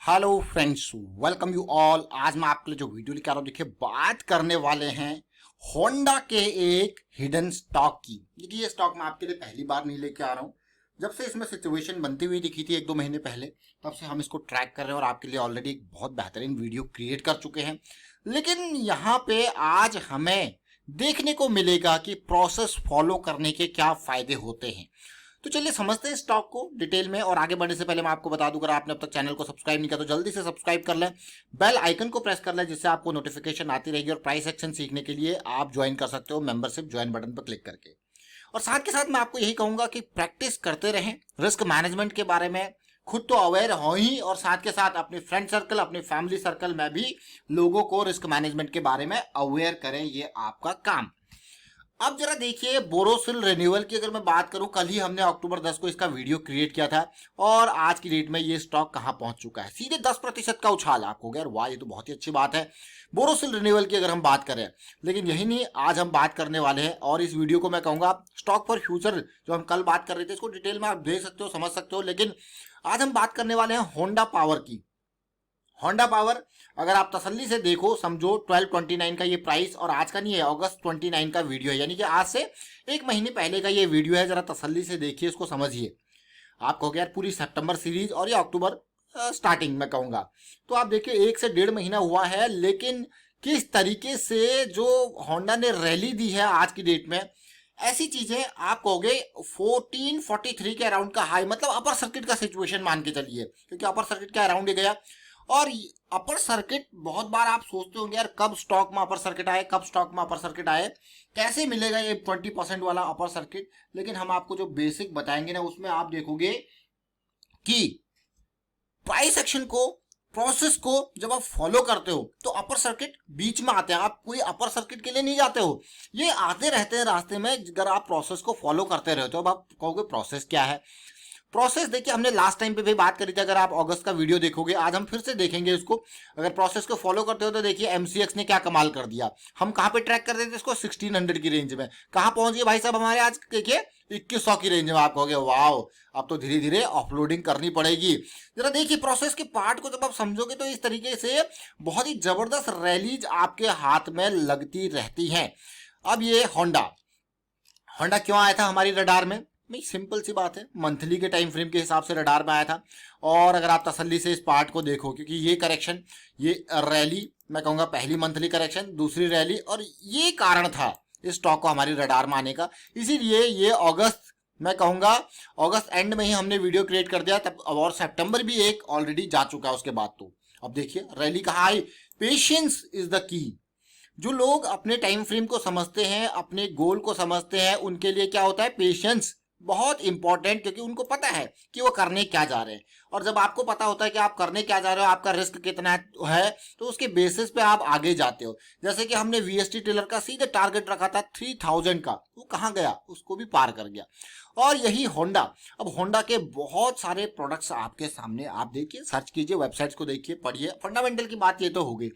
Hello friends, welcome you all. आज मैं आपके लिए जो वीडियो लेकर आ रहा हूँ, देखिए बात करने वाले हैं होंडा के एक हिडन स्टॉक की। देखिए ये स्टॉक मैं आपके लिए पहली बार नहीं लेके आ रहा हूँ। जब से इसमें सिचुएशन बनती हुई दिखी थी 1-2 महीने पहले, तब से हम इसको ट्रैक कर रहे हैं और आपके लिए ऑलरेडी एक बहुत बेहतरीन वीडियो क्रिएट कर चुके हैं। लेकिन यहाँ पे आज हमें देखने को मिलेगा कि प्रोसेस फॉलो करने के क्या फायदे होते हैं। तो चलिए समझते हैं स्टॉक को डिटेल में। और आगे बढ़ने से पहले मैं आपको बता दूं, अगर आपने अब तक चैनल को सब्सक्राइब नहीं किया तो जल्दी से सब्सक्राइब कर लें, बेल आइकन को प्रेस कर लें, जिससे आपको नोटिफिकेशन आती रहेगी। और प्राइस एक्शन सीखने के लिए आप ज्वाइन कर सकते हो मेंबरशिप ज्वाइन बटन पर क्लिक करके। और साथ के साथ मैं आपको यही कहूंगा कि प्रैक्टिस करते रहें रिस्क मैनेजमेंट के बारे में, खुद तो अवेयर हो ही, और साथ के साथ अपने फ्रेंड सर्कल, अपने फैमिली सर्कल में भी लोगों को रिस्क मैनेजमेंट के बारे में अवेयर करें। ये आपका काम। अब जरा देखिए बोरोसिल रिन्यूअल की अगर मैं बात करूं, कल ही हमने अक्टूबर 10 को इसका वीडियो क्रिएट किया था और आज की डेट में ये स्टॉक कहां पहुंच चुका है, सीधे 10% का उछाल। आपको गया वाह, ये तो बहुत ही अच्छी बात है बोरोसिल रिन्यूअल की अगर हम बात करें। लेकिन यही नहीं, आज हम बात करने वाले हैं, और इस वीडियो को मैं कहूंगा स्टॉक फॉर फ्यूचर जो हम कल बात कर रहे थे, इसको डिटेल में आप देख सकते हो, समझ सकते हो। लेकिन आज हम बात करने वाले हैं होंडा पावर की। होंडा पावर अगर आप तसल्ली से देखो, समझो 1229 का ये प्राइस, और आज का नहीं है, अगस्त 29 का वीडियो है, यानी कि आज से 1 महीने पहले का ये वीडियो है। जरा तसल्ली से देखिए, इसको समझिए। आप कहोगे यार पूरी सितंबर सीरीज और ये अक्टूबर स्टार्टिंग में कहूंगा, तो आप देखिए 1 से 1.5 महीना हुआ है। लेकिन किस तरीके से जो होंडा ने रैली दी है आज की डेट में, ऐसी चीजें आप कहोगे 1443 के अराउंड का हाई, मतलब अपर सर्किट का सिचुएशन मान के चलिए, क्योंकि अपर सर्किट के अराउंड ही गया। और अपर सर्किट बहुत बार आप सोचते होंगे यार कब स्टॉक में अपर सर्किट आए, कब स्टॉक में अपर सर्किट आए, कैसे मिलेगा ये 20% वाला अपर सर्किट। लेकिन हम आपको जो बेसिक बताएंगे ना, उसमें आप देखोगे कि प्राइस एक्शन को, प्रोसेस को जब आप फॉलो करते हो तो अपर सर्किट बीच में आते हैं। आप कोई अपर सर्किट के लिए नहीं जाते हो, ये आते रहते हैं रास्ते में अगर आप प्रोसेस को फॉलो करते रहते हो। अब आप कहोगे प्रोसेस क्या है। प्रोसेस देखिए, हमने लास्ट टाइम पे भी बात करी थी, अगर आप अगस्त का वीडियो देखोगे, आज हम फिर से देखेंगे इसको। अगर प्रोसेस को फॉलो करते हो तो देखिए एमसीएक्स ने क्या कमाल कर दिया। हम कहां पे ट्रैक कर रहे थे इसको, 1600 की रेंज में, कहां पहुंच गए भाई साहब हमारे आज, देखिए 2100 की रेंज में। आप कहोगे वाह, अब तो धीरे धीरे ऑफलोडिंग करनी पड़ेगी। जरा देखिए प्रोसेस के पार्ट को जब आप समझोगे तो इस तरीके से बहुत ही जबरदस्त रैलीज आपके हाथ में लगती रहती हैं। अब ये होंडा होंडा क्यों आया था हमारी रडार में भाई, सिंपल सी बात है, मंथली के टाइम फ्रेम के हिसाब से रडार में आया था। और अगर आप तसल्ली से इस पार्ट को देखो, क्योंकि ये करेक्शन, ये रैली मैं कहूंगा पहली मंथली करेक्शन, दूसरी रैली, और ये कारण था इस स्टॉक को हमारी रडार में आने का। इसीलिए ये अगस्त, मैं कहूंगा अगस्त एंड में ही हमने वीडियो क्रिएट कर दिया तब, और सितंबर भी एक ऑलरेडी जा चुका है उसके बाद। तो अब देखिए रैली कहाँ आई। Patience is the key. जो लोग अपने टाइम फ्रेम को समझते हैं, अपने गोल को समझते हैं, उनके लिए क्या होता है, पेशेंस बहुत इंपॉर्टेंट, क्योंकि उनको पता है कि वो करने क्या जा रहे हैं। और जब आपको पता होता है कि आप करने क्या जा रहे हो, आपका रिस्क कितना है, तो उसके बेसिस पे आप आगे जाते हो। जैसे कि हमने वीएसटी टेलर का सीधे टारगेट रखा था 3000 का, वो कहाँ गया, उसको भी पार कर गया। और यही होंडा, अब होंडा के बहुत सारे प्रोडक्ट्स आपके सामने, आप देखिए, सर्च कीजिए, वेबसाइट्स को देखिए, पढ़िए। फंडामेंटल की बात ये तो हो गई,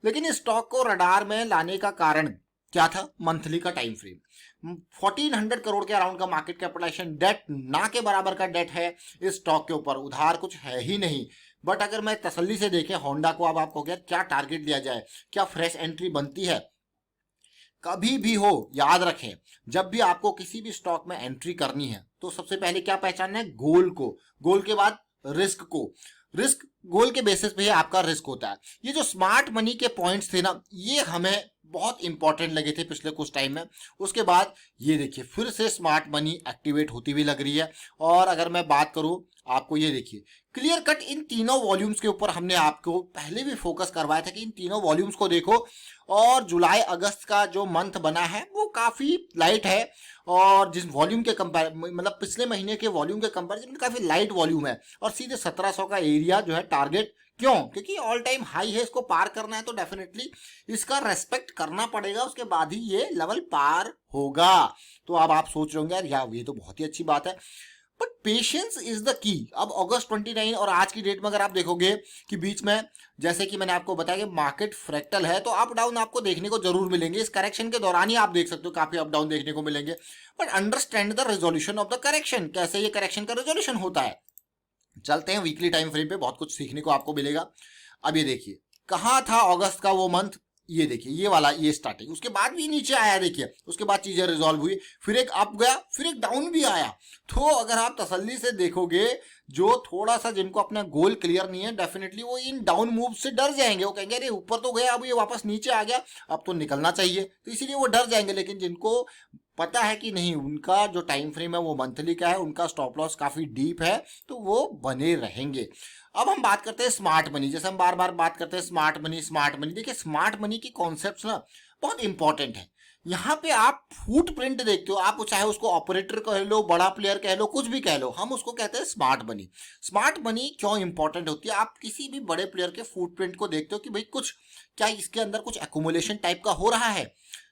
लेकिन इस स्टॉक को रडार में लाने का कारण क्या था, मंथली का टाइम फ्रेम। 1400 करोड़ के अराउंड का मार्केट कैपिटलाइजेशन, डेट ना के बराबर का डेट है इस स्टॉक के ऊपर, उधार कुछ है ही नहीं। बट अगर मैं तसल्ली से देखें होंडा को, अब आपको क्या टारगेट दिया जाए, क्या फ्रेश एंट्री बनती है, कभी भी हो याद रखें, जब भी आपको किसी भी स्टॉक में एंट्री करनी है तो सबसे पहले क्या पहचानना है, गोल को, गोल के बाद रिस्क को। रिस्क गोल के बेसिस पे ही आपका रिस्क होता है। ये जो स्मार्ट मनी के पॉइंट्स थे ना, ये हमें बहुत इंपॉर्टेंट लगे थे पिछले कुछ टाइम में। उसके बाद ये देखिए फिर से स्मार्ट मनी एक्टिवेट होती हुई लग रही है। और अगर मैं बात करूं, आपको ये देखिए क्लियर कट इन तीनों वॉल्यूम्स के ऊपर हमने आपको पहले भी फोकस करवाया था कि इन तीनों वॉल्यूम्स को देखो। और जुलाई अगस्त का जो मंथ बना है वो काफी लाइट है, और जिस वॉल्यूम के कंपेयर, मतलब पिछले महीने के वॉल्यूम के कंपेरिजन में काफी लाइट वॉल्यूम है। और सीधे 1700 का एरिया जो है टारगेट, क्यों, क्योंकि ऑल टाइम हाई है, इसको पार करना है तो डेफिनेटली इसका रेस्पेक्ट करना पड़ेगा, उसके बाद ही ये लेवल पार होगा। तो अब आप सोच रहे होंगे यार ये तो बहुत ही अच्छी बात है, but patience is the key. अब अगस्त 29 और आज की डेट में अगर आप देखोगे कि बीच में, जैसे कि मैंने आपको बताया कि मार्केट फ्रैक्टल है, तो अप डाउन आपको देखने को जरूर मिलेंगे। इस करेक्शन के दौरान ही आप देख सकते हो काफी अप डाउन देखने को मिलेंगे। But understand the resolution of the correction, कैसे ये करेक्शन का रेजोल्यूशन होता है। चलते हैं वीकली टाइम फ्रेम पे, बहुत कुछ सीखने को आपको मिलेगा। अब ये देखिए कहाँ था अगस्त का वो मंथ, ये देखिए ये वाला, ये स्टार्टिंग, उसके बाद भी नीचे आया देखिए, उसके बाद चीजें रिजॉल्व हुई, फिर एक अप गया, फिर एक डाउन भी आया। तो अगर आप तसल्ली से देखोगे, जो थोड़ा सा जिनको अपना गोल क्लियर नहीं है, डेफिनेटली वो इन डाउन मूव से डर जाएंगे। वो कहेंगे अरे ऊपर तो गया, अब ये वापस नीचे आ गया, अब तो निकलना चाहिए, तो इसीलिए वो डर जाएंगे। लेकिन जिनको पता है कि नहीं, उनका जो टाइम फ्रेम है वो मंथली का है, उनका स्टॉप लॉस काफी डीप है, तो वो बने रहेंगे। अब हम बात करते हैं स्मार्ट मनी। जैसे हम बार बार बात करते हैं स्मार्ट मनी स्मार्ट मनी, देखिए स्मार्ट मनी की कॉन्सेप्ट्स ना बहुत इंपॉर्टेंट है। यहाँ पे आप फुटप्रिंट देखते हो, आप चाहे उसको ऑपरेटर कह लो, बड़ा प्लेयर कह लो, कुछ भी कह लो, हम उसको कहते हैं स्मार्ट मनी। स्मार्ट मनी क्यों इंपॉर्टेंट होती है? आप किसी भी बड़े प्लेयर के फुटप्रिंट को देखते हो कि भाई कुछ क्या इसके अंदर कुछ एक्यूमुलेशन टाइप का हो रहा है।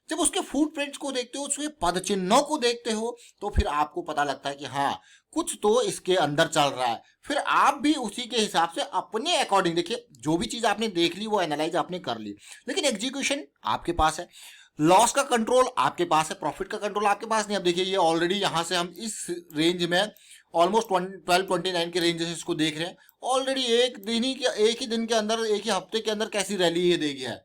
जब उसके फुटप्रिंट्स को देखते हो, उसके पद चिन्हों को देखते हो, तो फिर आपको पता लगता है कि हाँ कुछ तो इसके अंदर चल रहा है। फिर आप भी उसी के हिसाब से अपने अकॉर्डिंग, देखिए जो भी चीज आपने देख ली वो एनालाइज आपने कर ली, लेकिन एग्जीक्यूशन आपके पास है, लॉस का कंट्रोल आपके पास है, प्रॉफिट का कंट्रोल आपके पास नहीं। अब देखिए ये ऑलरेडी यहाँ से हम इस रेंज में ऑलमोस्ट 1229 के रेंज से इसको देख रहे हैं, ऑलरेडी एक ही दिन के अंदर, एक ही हफ्ते के अंदर कैसी रैली ये देगी है।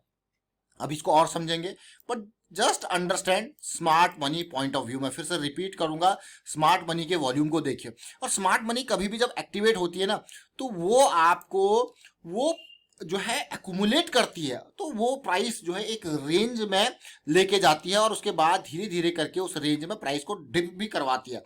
अब इसको और समझेंगे, but just understand smart money point of view. मैं फिर से रिपीट करूंगा, स्मार्ट मनी के वॉल्यूम को देखिए। और स्मार्ट मनी कभी भी जब एक्टिवेट होती है ना, तो वो आपको वो जो है एक्यूमुलेट करती है, तो वो प्राइस जो है एक रेंज में लेके जाती है, और उसके बाद धीरे धीरे करके उस रेंज में प्राइस को डिप भी करवाती है।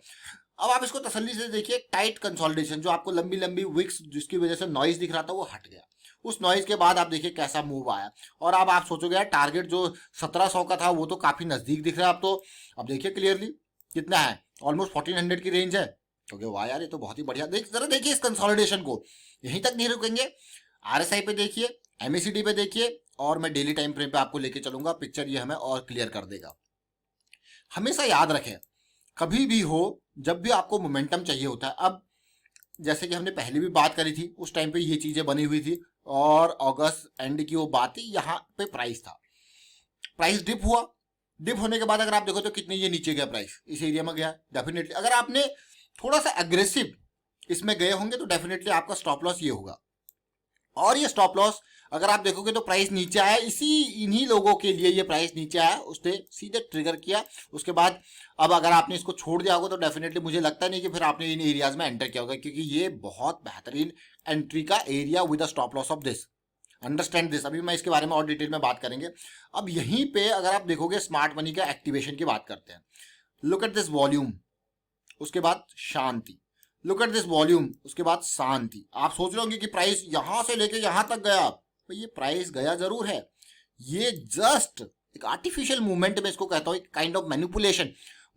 अब आप इसको तसल्ली से देखिए, टाइट कंसोलिडेशन, जो आपको लंबी लंबी विक्स जिसकी वजह से नॉइज दिख रहा था वो हट गया, उस नॉइज के बाद आप देखिए कैसा मूव आया। और अब आप सोचोगे यार टारगेट जो 1700 का था वो तो काफी नजदीक दिख रहा है अब तो। अब देखिए क्लियरली कितना है, ऑलमोस्ट 1400 की रेंज है। तो वाह यार ये तो बहुत ही बढ़िया। जरा देखिए इस कंसोलिडेशन को, यहीं तक नहीं रुकेंगे, आरएसआई पे देखिए, एमएसीडी पे देखिए, और मैं डेली टाइम फ्रेम पे आपको लेके चलूंगा, पिक्चर ये हमें और क्लियर कर देगा। हमेशा याद रखें, कभी भी हो, जब भी आपको मोमेंटम चाहिए होता है, अब जैसे कि हमने पहले भी बात करी थी, उस टाइम पे ये चीजें बनी हुई थी, और अगस्त एंड की वो बात थी, यहाँ पे प्राइस था, प्राइस डिप हुआ, डिप होने के बाद अगर आप देखो तो कितने ये नीचे गया, प्राइस इस एरिया में गया। डेफिनेटली अगर आपने थोड़ा सा एग्रेसिव इसमें गए होंगे तो डेफिनेटली आपका स्टॉप लॉस ये होगा। और ये स्टॉप लॉस अगर आप देखोगे तो प्राइस नीचे आया, इन्हीं लोगों के लिए ये प्राइस नीचे आया, उसने सीधे ट्रिगर किया। उसके बाद अब अगर आपने इसको छोड़ दिया होगा तो डेफिनेटली मुझे लगता नहीं कि फिर आपने इन एरियाज में एंटर किया होगा, क्योंकि ये बहुत बेहतरीन एंट्री का area with the stop loss of this, understand this. अभी मैं इसके बारे में और डिटेल में बात करेंगे। अब यहीं पे अगर आप देखोगे स्मार्ट मनी का एक्टिवेशन की बात करते हैं, लुक एट दिस वॉल्यूम, उसके बाद शांति, लुक एट दिस वॉल्यूम, उसके बाद शांति। आप सोच रहे होंगे कि प्राइस यहां से लेके यहां तक गया, तो ये प्राइस गया जरूर है, ये जस्ट एक आर्टिफिशियल मूवमेंट में इसको कहता हूं, एक काइंड ऑफ मैनिपुलेशन।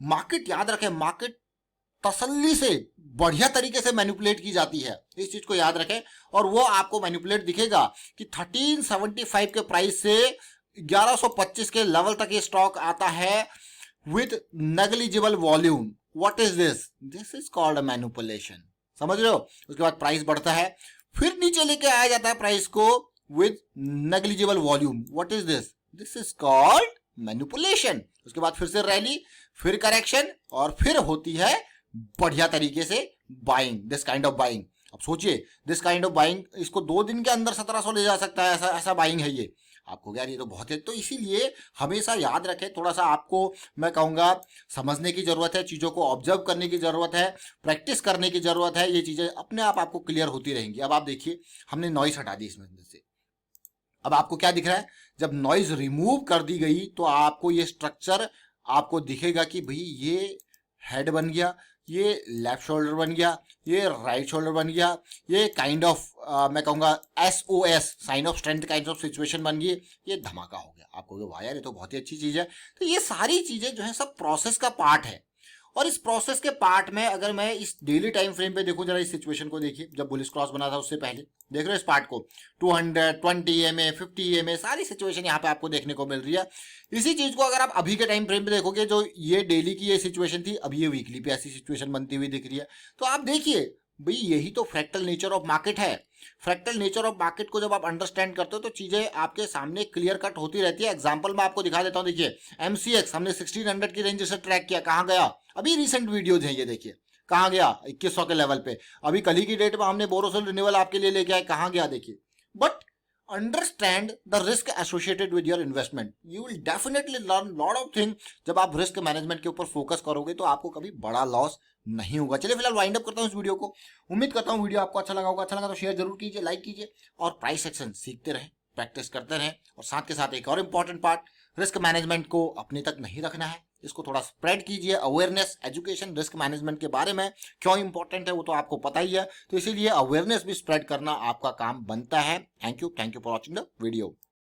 मार्केट याद रखें, मार्केट तसल्ली से बढ़िया तरीके से मैनिपुलेट की जाती है, इस चीज को याद रखें। और वो आपको मैनिपुलेट दिखेगा कि 1375 के प्राइस से 1125 के लेवल तक ये स्टॉक आता है with negligible volume. What is this? This is called a manipulation, समझ रहे हो? उसके बाद प्राइस बढ़ता है, फिर नीचे लेके आया जाता है प्राइस को with negligible volume. What is this? This is called manipulation. उसके बाद फिर से रैली, फिर करेक्शन, और फिर होती है बढ़िया तरीके से buying, this kind of buying. अब सोचिए दिस काइंड ऑफ बाइंग, इसको 2 दिन के अंदर 1700 ले जा सकता है, ऐसा बाइंग है ये। आपको यार ये तो बहुत है। तो इसीलिए हमेशा याद रखें, थोड़ा सा आपको मैं कहूँगा समझने की ज़रूरत है, चीज़ों को ऑब्जर्व करने की ज़रूरत है, प्रैक्टिस करने की ज़रूरत है। ये चीज़ें अपने आप आपको क्लियर होती रहेंगी। अब आप देखिए हमने नॉइस हटा दी इसमें से, अब आपको क्या दिख रहा है? जब नॉइज रिमूव कर दी गई तो आपको ये स्ट्रक्चर आपको दिखेगा कि भाई ये हेड बन गया, ये लेफ्ट शोल्डर बन गया, ये राइट शोल्डर बन गया, ये काइंड ऑफ मैं कहूँगा SOS, sign of strength kind of situation बन गई, ये धमाका हो गया। आपको वाह यार ये तो बहुत ही अच्छी चीज़ है। तो ये सारी चीज़ें जो है सब प्रोसेस का पार्ट है, और इस प्रोसेस के पार्ट में अगर मैं इस डेली टाइम फ्रेम पे देखूं, जरा इस सिचुएशन को देखिए, जब बुलिश क्रॉस बना था उससे पहले, देख रहे हो इस पार्ट को, 220 EMA, 50 EMA, सारी सिचुएशन यहाँ पे आपको देखने को मिल रही है। इसी चीज को अगर आप अभी के टाइम फ्रेम पे देखोगे, जो ये डेली की ये सिचुएशन थी, अब ये वीकली पे ऐसी सिचुएशन बनती हुई दिख रही है। तो आप देखिए भाई यही तो फ्रैक्टल नेचर ऑफ मार्केट है। फ्रैक्टल नेचर ऑफ मार्केट को जब आप अंडरस्टैंड करते हो तो चीजें आपके सामने क्लियर कट होती रहती है। एग्जांपल मैं आपको दिखा देता हूं, देखिए MCX हमने 1600 की रेंज से ट्रैक किया, कहां गया? अभी रिसेंट वीडियोज हैं ये, देखिए कहाँ गया 2100 के लेवल पे। अभी कल ही की डेट में हमने बोरोसिल रिन्यूअल आपके लिए लेके आए, कहाँ गया देखिए। But understand the risk associated with your investment, you will definitely learn lot of thing. जब आप रिस्क मैनेजमेंट के ऊपर फोकस करोगे तो आपको कभी बड़ा लॉस नहीं होगा। चलिए फिलहाल वाइंड अप करता हूँ इस वीडियो को। उम्मीद करता हूँ वीडियो आपको अच्छा लगा होगा। अच्छा लगा तो शेयर जरूर कीजिए, लाइक कीजिए और प्राइस एक्शन सीखते रहें, प्रैक्टिस करते रहें। और साथ के साथ एक और इम्पॉर्टेंट पार्ट, रिस्क मैनेजमेंट को अपने तक नहीं रखना है, इसको थोड़ा स्प्रेड कीजिए। अवेयरनेस, एजुकेशन रिस्क मैनेजमेंट के बारे में क्यों इंपॉर्टेंट है वो तो आपको पता ही है, तो इसीलिए अवेयरनेस भी स्प्रेड करना आपका काम बनता है। Thank you for watching the video.